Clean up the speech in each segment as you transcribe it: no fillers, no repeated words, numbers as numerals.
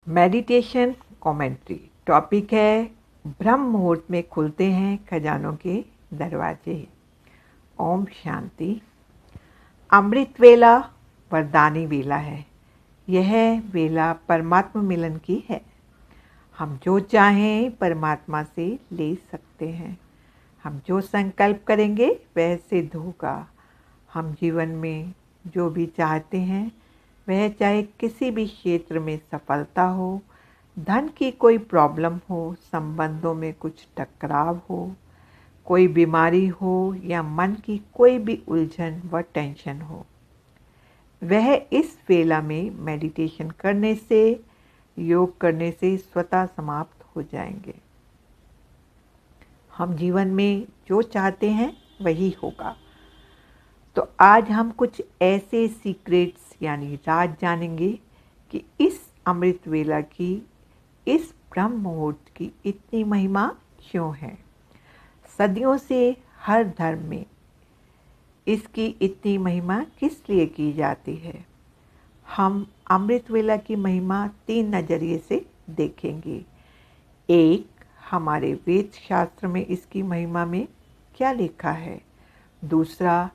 Meditation commentary topic है ब्रह्म मुहूर्त में खुलते हैं खजानों के दरवाजे। ओम शांति। अमृत वेला वरदानी वेला है। यह वेला परमात्मा मिलन की है। हम जो चाहें परमात्मा से ले सकते हैं। हम जो संकल्प करेंगे वह सिद्ध होगा। हम जीवन में जो भी चाहते हैं वह चाहे किसी भी क्षेत्र में सफलता हो, धन की कोई प्रॉब्लम हो, संबंधों में कुछ टकराव हो, कोई बीमारी हो या मन की कोई भी उलझन व टेंशन हो, वह इस वेला में मेडिटेशन करने से, योग करने से स्वतः समाप्त हो जाएंगे। हम जीवन में जो चाहते हैं वही होगा। तो आज हम कुछ ऐसे सीक्रेट्स यानी राज जानेंगे कि इस अमृत वेला की, इस ब्रह्म मुहूर्त की इतनी महिमा क्यों है। सदियों से हर धर्म में इसकी इतनी महिमा किस लिए की जाती है। हम अमृत वेला की महिमा 3 नज़रिए से देखेंगे। एक, हमारे वेद शास्त्र में इसकी महिमा में क्या लिखा है। दूसरा,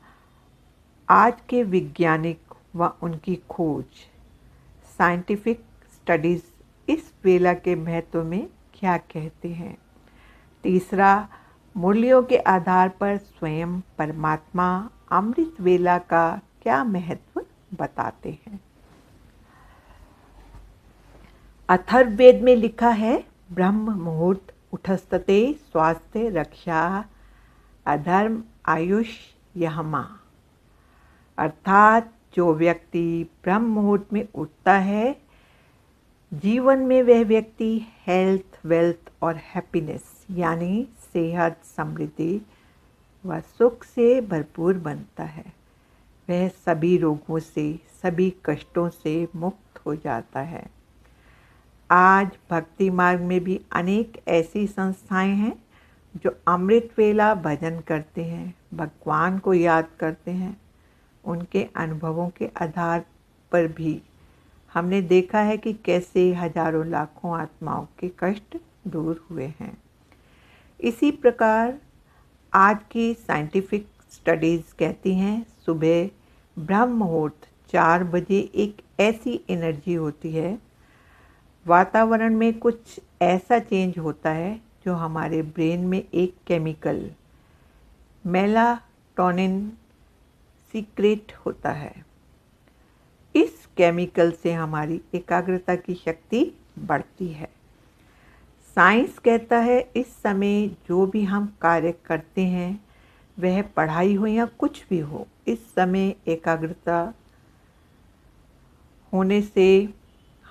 आज के वैज्ञानिक व उनकी खोज, साइंटिफिक स्टडीज़ इस वेला के महत्व में क्या कहते हैं। तीसरा, मूल्यों के आधार पर स्वयं परमात्मा अमृत वेला का क्या महत्व बताते हैं। अथर्ववेद में लिखा है, ब्रह्म मुहूर्त उठस्तते स्वास्थ्य रक्षा अधर्म आयुष यहमा। अर्थात जो व्यक्ति ब्रह्म मुहूर्त में उठता है, जीवन में वह व्यक्ति हेल्थ, वेल्थ और हैप्पीनेस यानी सेहत, समृद्धि व सुख से भरपूर बनता है। वह सभी रोगों से, सभी कष्टों से मुक्त हो जाता है। आज भक्ति मार्ग में भी अनेक ऐसी संस्थाएं हैं जो अमृत वेला भजन करते हैं, भगवान को याद करते हैं। उनके अनुभवों के आधार पर भी हमने देखा है कि कैसे हजारों लाखों आत्माओं के कष्ट दूर हुए हैं। इसी प्रकार आज की साइंटिफिक स्टडीज़ कहती हैं, सुबह ब्रह्म मुहूर्त 4 बजे एक ऐसी एनर्जी होती है, वातावरण में कुछ ऐसा चेंज होता है जो हमारे ब्रेन में एक केमिकल मेलाटोनिन सीक्रेट होता है। इस केमिकल से हमारी एकाग्रता की शक्ति बढ़ती है। साइंस कहता है इस समय जो भी हम कार्य करते हैं, वह पढ़ाई हो या कुछ भी हो, इस समय एकाग्रता होने से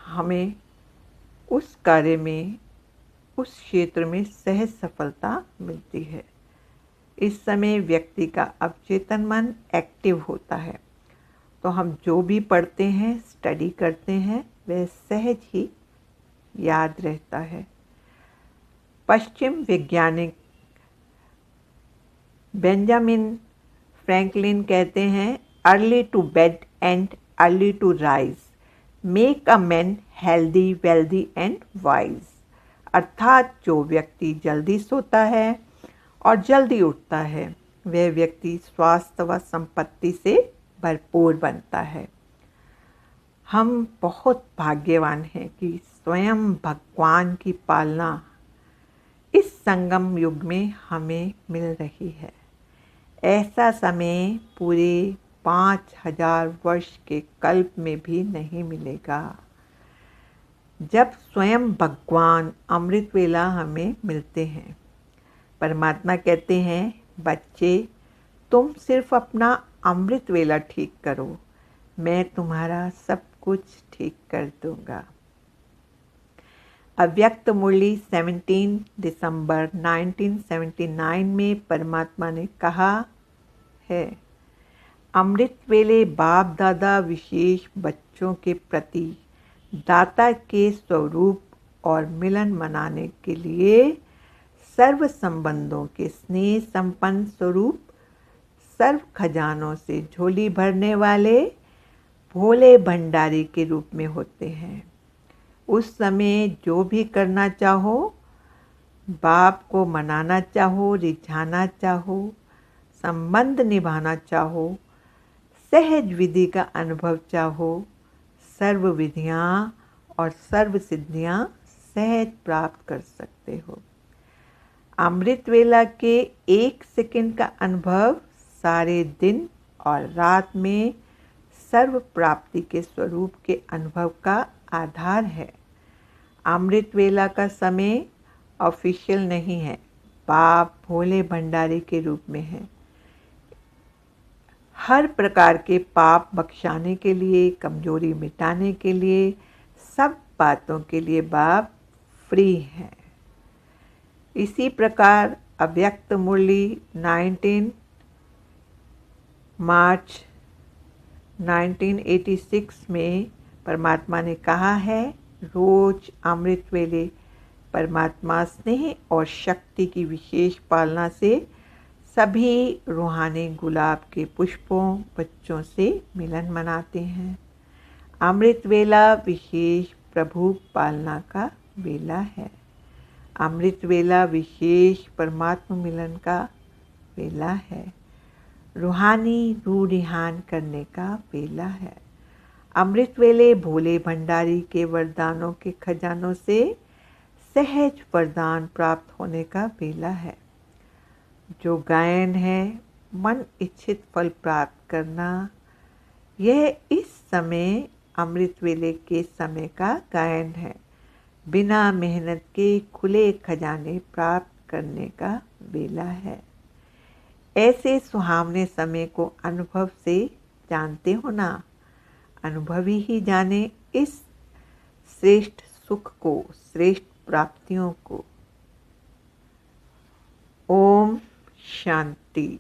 हमें उस कार्य में, उस क्षेत्र में सहज सफलता मिलती है। इस समय व्यक्ति का अवचेतन मन एक्टिव होता है, तो हम जो भी पढ़ते हैं, स्टडी करते हैं, वह सहज ही याद रहता है। पश्चिम वैज्ञानिक बेंजामिन फ्रैंकलिन कहते हैं, early to bed and early to rise make a man healthy, wealthy and wise. अर्थात जो व्यक्ति जल्दी सोता है और जल्दी उठता है, वह व्यक्ति स्वास्थ्य व संपत्ति से भरपूर बनता है। हम बहुत भाग्यवान हैं कि स्वयं भगवान की पालना इस संगम युग में हमें मिल रही है। ऐसा समय पूरे 5000 वर्ष के कल्प में भी नहीं मिलेगा, जब स्वयं भगवान अमृत वेला हमें मिलते हैं। परमात्मा कहते हैं, बच्चे तुम सिर्फ अपना अमृत वेला ठीक करो, मैं तुम्हारा सब कुछ ठीक कर दूंगा। अव्यक्त मुरली 17 दिसंबर 1979 में परमात्मा ने कहा है, अमृत वेले बाप दादा विशेष बच्चों के प्रति दाता के स्वरूप और मिलन मनाने के लिए सर्व संबंधों के स्नेह संपन्न स्वरूप, सर्व खजानों से झोली भरने वाले भोले भंडारी के रूप में होते हैं। उस समय जो भी करना चाहो, बाप को मनाना चाहो, रिझाना चाहो, संबंध निभाना चाहो, सहज विधि का अनुभव चाहो, सर्व विधियाँ और सर्व सिद्धियाँ सहज प्राप्त कर सकते हो। अमृत वेला के 1 सेकंड का अनुभव सारे दिन और रात में सर्व प्राप्ति के स्वरूप के अनुभव का आधार है। अमृत वेला का समय ऑफिशियल नहीं है, बाप भोले भंडारी के रूप में है। हर प्रकार के पाप बख्शाने के लिए, कमजोरी मिटाने के लिए, सब बातों के लिए बाप फ्री है। इसी प्रकार अव्यक्त मुरली 19 मार्च 1986 में परमात्मा ने कहा है, रोज अमृत वेले परमात्मा स्नेह और शक्ति की विशेष पालना से सभी रूहानी गुलाब के पुष्पों बच्चों से मिलन मनाते हैं। अमृत वेला विशेष प्रभु पालना का वेला है। अमृत वेला विशेष परमात्मा मिलन का वेला है। रूहानी रूह रिहान करने का वेला है। अमृत वेले भोले भंडारी के वरदानों के खजानों से सहज वरदान प्राप्त होने का वेला है। जो गायन है मन इच्छित फल प्राप्त करना, यह इस समय अमृत वेले के समय का गायन है। बिना मेहनत के खुले खजाने प्राप्त करने का वेला है। ऐसे सुहावने समय को अनुभव से जानते हो ना। अनुभवी ही जाने इस श्रेष्ठ सुख को, श्रेष्ठ प्राप्तियों को। ओम शांति।